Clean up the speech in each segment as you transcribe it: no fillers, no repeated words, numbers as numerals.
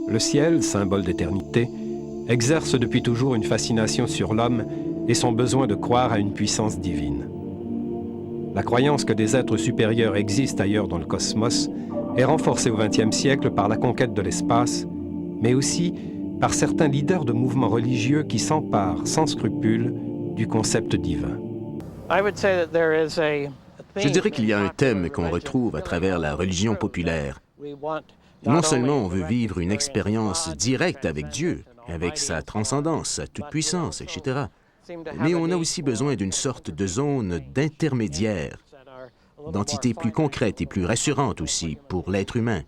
Le ciel, symbole d'éternité, exerce depuis toujours une fascination sur l'homme et son besoin de croire à une puissance divine. La croyance que des êtres supérieurs existent ailleurs dans le cosmos est renforcée au XXe siècle par la conquête de l'espace, mais aussi par certains leaders de mouvements religieux qui s'emparent sans scrupule du concept divin. Je dirais qu'il y a un thème qu'on retrouve à travers la religion populaire. Non seulement on veut vivre une expérience directe avec Dieu, avec sa transcendance, sa toute-puissance, etc., mais on a aussi besoin d'une sorte de zone d'intermédiaire, d'entité plus concrète et plus rassurante aussi pour l'être humain,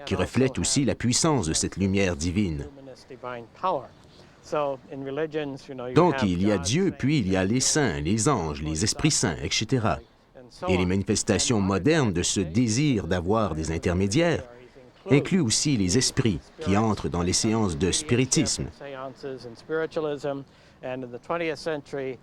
qui reflète aussi la puissance de cette lumière divine. Donc, il y a Dieu, puis il y a les saints, les anges, les esprits saints, etc. Et les manifestations modernes de ce désir d'avoir des intermédiaires incluent aussi les esprits qui entrent dans les séances de spiritisme.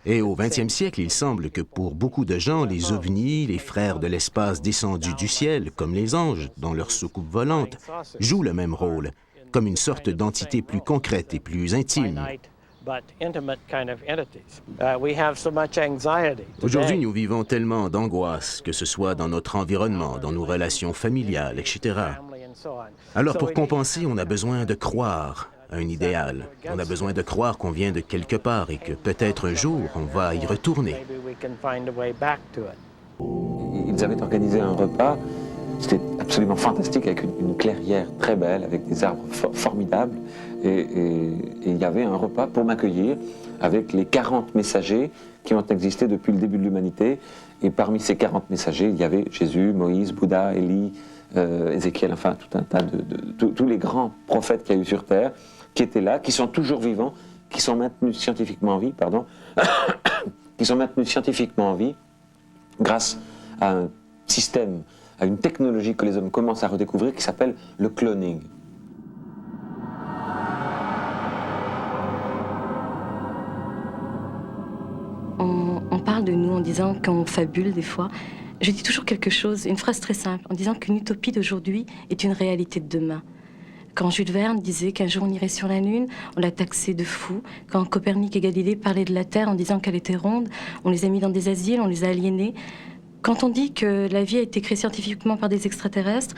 Et au XXe siècle, il semble que pour beaucoup de gens, les ovnis, les frères de l'espace descendus du ciel, comme les anges, dans leur soucoupe volante, jouent le même rôle, comme une sorte d'entité plus concrète et plus intime. Aujourd'hui, nous vivons tellement d'angoisse, que ce soit dans notre environnement, dans nos relations familiales, etc. Alors, pour compenser, on a besoin de croire à un idéal. On a besoin de croire qu'on vient de quelque part et que peut-être un jour, on va y retourner. Ils avaient organisé un repas, c'était absolument fantastique, avec une clairière très belle, avec des arbres formidables. Et il y avait un repas pour m'accueillir avec les 40 messagers qui ont existé depuis le début de l'humanité. Et parmi ces 40 messagers, il y avait Jésus, Moïse, Bouddha, Élie, Ézéchiel, enfin tout un tas tous les grands prophètes qu'il y a eu sur Terre, qui étaient là, qui sont toujours vivants, qui sont maintenus scientifiquement en vie, qui sont maintenus scientifiquement en vie grâce à un système, à une technologie que les hommes commencent à redécouvrir qui s'appelle le cloning. On parle de nous en disant qu'on fabule des fois. Je dis toujours quelque chose, une phrase très simple, en disant qu'une utopie d'aujourd'hui est une réalité de demain. Quand Jules Verne disait qu'un jour on irait sur la Lune, on l'a taxé de fou. Quand Copernic et Galilée parlaient de la Terre en disant qu'elle était ronde, on les a mis dans des asiles, on les a aliénés. Quand on dit que la vie a été créée scientifiquement par des extraterrestres,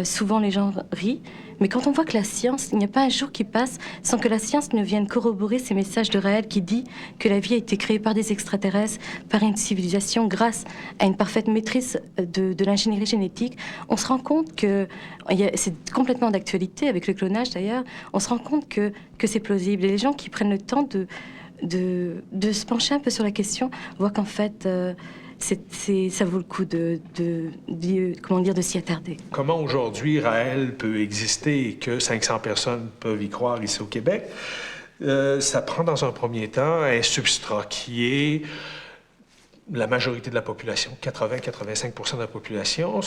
souvent les gens rient. Mais quand on voit que la science, il n'y a pas un jour qui passe sans que la science ne vienne corroborer ces messages de Raël qui dit que la vie a été créée par des extraterrestres, par une civilisation, grâce à une parfaite maîtrise de l'ingénierie génétique, on se rend compte que, c'est complètement d'actualité avec le clonage d'ailleurs, on se rend compte que c'est plausible. Et les gens qui prennent le temps de se pencher un peu sur la question voient qu'en fait... ça vaut le coup de s'y attarder. Comment aujourd'hui Raël peut exister et que 500 personnes peuvent y croire ici au Québec? Ça prend dans un premier temps un substrat qui est la majorité de la population, 80-85% de la population,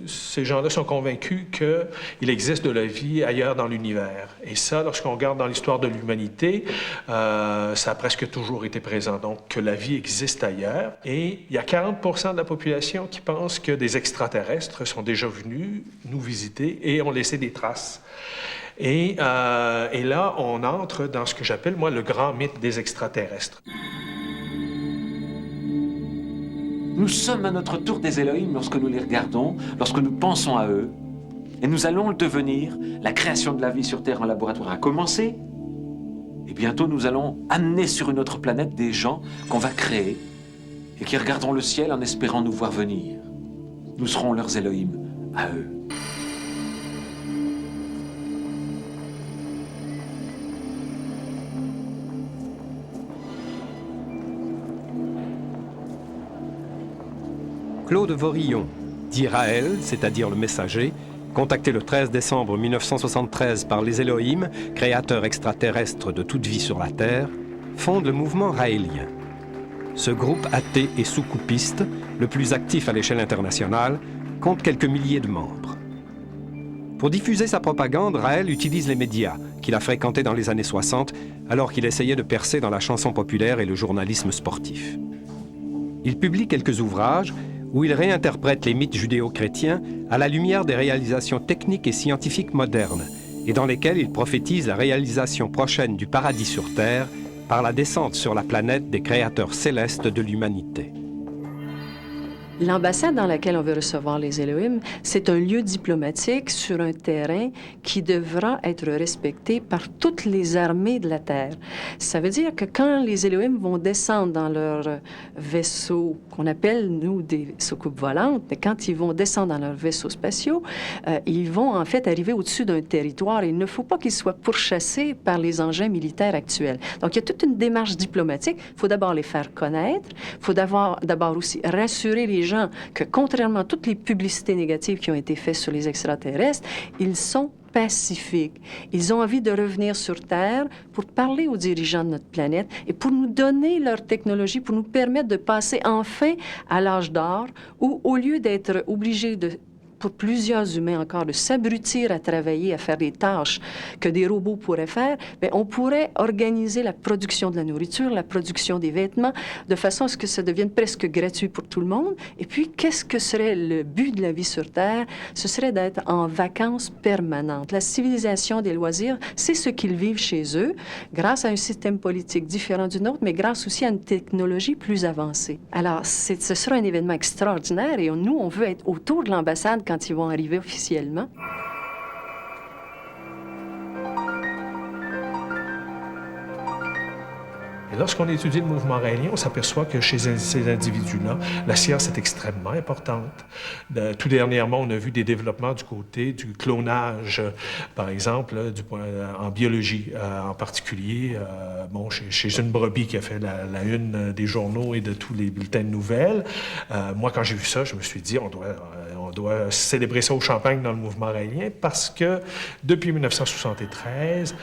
ces gens-là sont convaincus qu'il existe de la vie ailleurs dans l'univers. Et ça, lorsqu'on regarde dans l'histoire de l'humanité, ça a presque toujours été présent. Donc, que la vie existe ailleurs. Et il y a 40% de la population qui pense que des extraterrestres sont déjà venus nous visiter et ont laissé des traces. Et là, on entre dans ce que j'appelle, moi, le grand mythe des extraterrestres. Nous sommes à notre tour des Elohim lorsque nous les regardons, lorsque nous pensons à eux. Et nous allons le devenir. La création de la vie sur Terre en laboratoire a commencé. Et bientôt, nous allons amener sur une autre planète des gens qu'on va créer et qui regarderont le ciel en espérant nous voir venir. Nous serons leurs Elohim, à eux. Claude Vorillon, dit Raël, c'est-à-dire le messager, contacté le 13 décembre 1973 par les Elohim, créateurs extraterrestres de toute vie sur la Terre, fonde le mouvement raélien. Ce groupe athée et sous-coupiste, le plus actif à l'échelle internationale, compte quelques milliers de membres. Pour diffuser sa propagande, Raël utilise les médias, qu'il a fréquentés dans les années 60, alors qu'il essayait de percer dans la chanson populaire et le journalisme sportif. Il publie quelques ouvrages où il réinterprète les mythes judéo-chrétiens à la lumière des réalisations techniques et scientifiques modernes et dans lesquels il prophétise la réalisation prochaine du paradis sur Terre par la descente sur la planète des créateurs célestes de l'humanité. L'ambassade dans laquelle on veut recevoir les Elohim, c'est un lieu diplomatique sur un terrain qui devra être respecté par toutes les armées de la Terre. Ça veut dire que quand les Elohim vont descendre dans leurs vaisseaux, qu'on appelle, nous, des soucoupes volantes, mais quand ils vont descendre dans leurs vaisseaux spatiaux, ils vont en fait arriver au-dessus d'un territoire. Il ne faut pas qu'ils soient pourchassés par les engins militaires actuels. Donc, il y a toute une démarche diplomatique. Il faut d'abord les faire connaître. Il faut d'abord aussi rassurer les gens que, contrairement à toutes les publicités négatives qui ont été faites sur les extraterrestres, ils sont pacifiques. Ils ont envie de revenir sur Terre pour parler aux dirigeants de notre planète et pour nous donner leur technologie, pour nous permettre de passer enfin à l'âge d'or où, au lieu d'être obligés pour plusieurs humains encore, de s'abrutir à travailler, à faire des tâches que des robots pourraient faire, bien, on pourrait organiser la production de la nourriture, la production des vêtements, de façon à ce que ça devienne presque gratuit pour tout le monde. Et puis, qu'est-ce que serait le but de la vie sur Terre? Ce serait d'être en vacances permanentes. La civilisation des loisirs, c'est ce qu'ils vivent chez eux, grâce à un système politique différent du nôtre, mais grâce aussi à une technologie plus avancée. Alors, ce sera un événement extraordinaire et nous, on veut être autour de l'ambassade quand ils vont arriver officiellement. Et lorsqu'on étudie le mouvement raélien, on s'aperçoit que chez ces individus-là, la science est extrêmement importante. Tout dernièrement, on a vu des développements du côté du clonage, par exemple, en biologie en particulier. Chez une brebis qui a fait la une des journaux et de tous les bulletins de nouvelles. Moi, quand j'ai vu ça, je me suis dit, on doit célébrer ça au champagne dans le mouvement raélien parce que depuis 1973,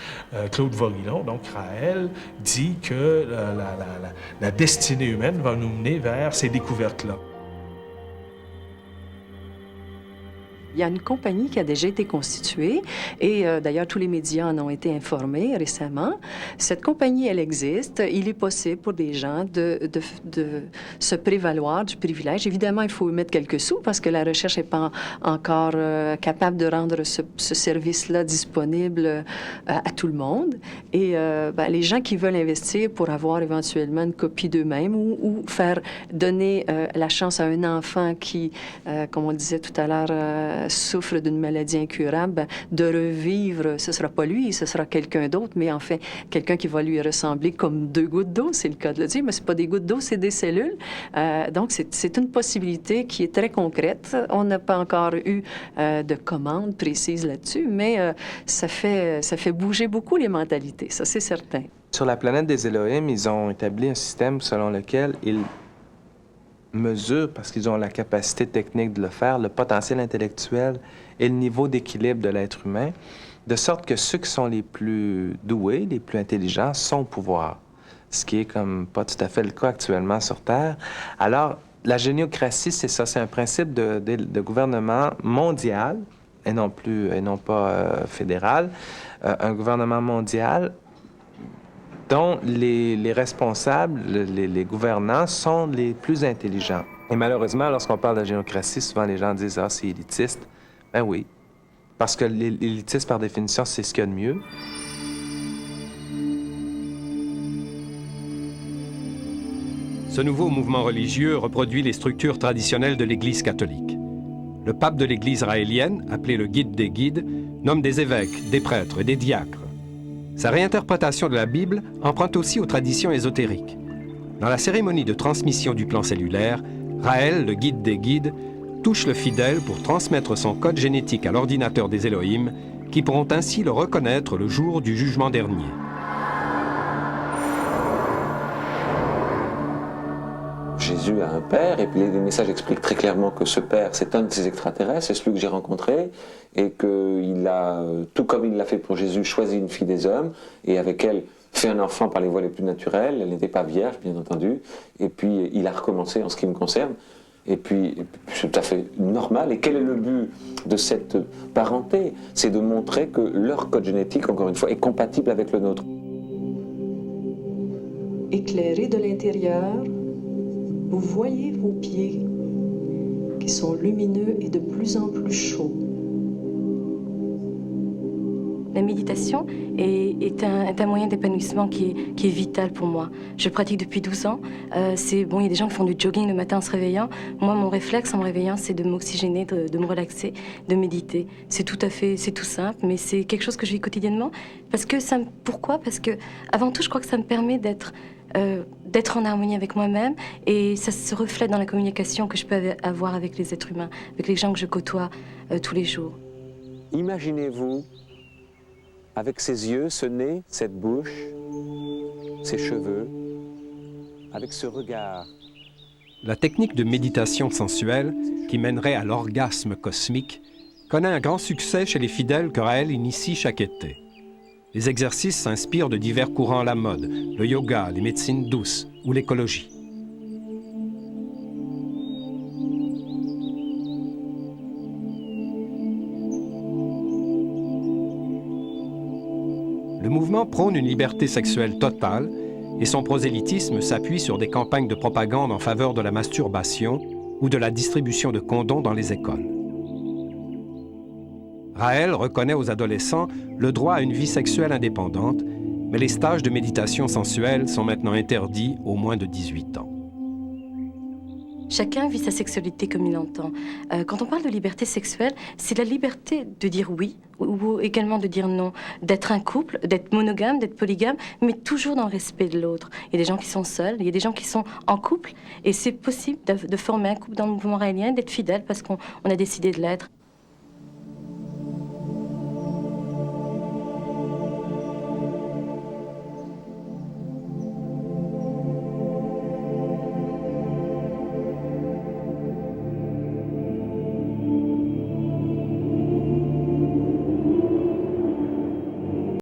Claude Vorilhon, donc Raël, dit que la destinée humaine va nous mener vers ces découvertes-là. Il y a une compagnie qui a déjà été constituée et d'ailleurs tous les médias en ont été informés récemment. Cette compagnie, elle existe. Il est possible pour des gens de se prévaloir du privilège. Évidemment, il faut mettre quelques sous parce que la recherche n'est pas encore capable de rendre ce service-là disponible à tout le monde. Et les gens qui veulent investir pour avoir éventuellement une copie d'eux-mêmes ou faire donner la chance à un enfant qui, comme on disait tout à l'heure, souffre d'une maladie incurable, de revivre, ce ne sera pas lui, ce sera quelqu'un d'autre, mais en fait, quelqu'un qui va lui ressembler comme 2 gouttes d'eau, c'est le cas de le dire, mais ce n'est pas des gouttes d'eau, c'est des cellules. Donc, c'est une possibilité qui est très concrète. On n'a pas encore eu de commande précise là-dessus, mais ça fait bouger beaucoup les mentalités, ça c'est certain. Sur la planète des Elohim, ils ont établi un système selon lequel ils mesurent, parce qu'ils ont la capacité technique de le faire, le potentiel intellectuel et le niveau d'équilibre de l'être humain, de sorte que ceux qui sont les plus doués, les plus intelligents, sont au pouvoir, ce qui est comme pas tout à fait le cas actuellement sur Terre. Alors, la géniocratie, c'est ça, c'est un principe de gouvernement mondial, et non pas fédéral, un gouvernement mondial dont les responsables, les gouvernants, sont les plus intelligents. Et malheureusement, lorsqu'on parle de géniocratie, souvent les gens disent « Ah, c'est élitiste ». Ben oui, parce que l'élitisme, par définition, c'est ce qu'il y a de mieux. Ce nouveau mouvement religieux reproduit les structures traditionnelles de l'Église catholique. Le pape de l'Église raélienne, appelé le guide des guides, nomme des évêques, des prêtres et des diacres. Sa réinterprétation de la Bible emprunte aussi aux traditions ésotériques. Dans la cérémonie de transmission du plan cellulaire, Raël, le guide des guides, touche le fidèle pour transmettre son code génétique à l'ordinateur des Elohim, qui pourront ainsi le reconnaître le jour du jugement dernier. Jésus a un père, et puis les messages expliquent très clairement que ce père, c'est un de ces extraterrestres, c'est celui que j'ai rencontré, et qu'il a, tout comme il l'a fait pour Jésus, choisi une fille des hommes, et avec elle fait un enfant par les voies les plus naturelles. Elle n'était pas vierge, bien entendu, et puis il a recommencé en ce qui me concerne, et puis c'est tout à fait normal. Et quel est le but de cette parenté? C'est de montrer que leur code génétique, encore une fois, est compatible avec le nôtre. Éclairé de l'intérieur, vous voyez vos pieds qui sont lumineux et de plus en plus chauds. La méditation est un moyen d'épanouissement qui est vital pour moi. Je le pratique depuis 12 ans. Il y a des gens qui font du jogging le matin en se réveillant. Moi, mon réflexe en me réveillant, c'est de m'oxygéner, de me relaxer, de méditer. C'est tout simple, mais c'est quelque chose que je vis quotidiennement. Pourquoi? Parce que, avant tout, je crois que ça me permet d'être en harmonie avec moi-même, et ça se reflète dans la communication que je peux avoir avec les êtres humains, avec les gens que je côtoie tous les jours. Imaginez-vous avec ses yeux, ce nez, cette bouche, ses cheveux, avec ce regard. La technique de méditation sensuelle, qui mènerait à l'orgasme cosmique, connaît un grand succès chez les fidèles que Raël initie chaque été. Les exercices s'inspirent de divers courants à la mode, le yoga, les médecines douces ou l'écologie. Le mouvement prône une liberté sexuelle totale et son prosélytisme s'appuie sur des campagnes de propagande en faveur de la masturbation ou de la distribution de condoms dans les écoles. Raël reconnaît aux adolescents le droit à une vie sexuelle indépendante, mais les stages de méditation sensuelle sont maintenant interdits aux moins de 18 ans. Chacun vit sa sexualité comme il l'entend. Quand on parle de liberté sexuelle, c'est la liberté de dire oui ou également de dire non, d'être un couple, d'être monogame, d'être polygame, mais toujours dans le respect de l'autre. Il y a des gens qui sont seuls, il y a des gens qui sont en couple, et c'est possible de former un couple dans le mouvement raélien, d'être fidèle parce qu'on a décidé de l'être.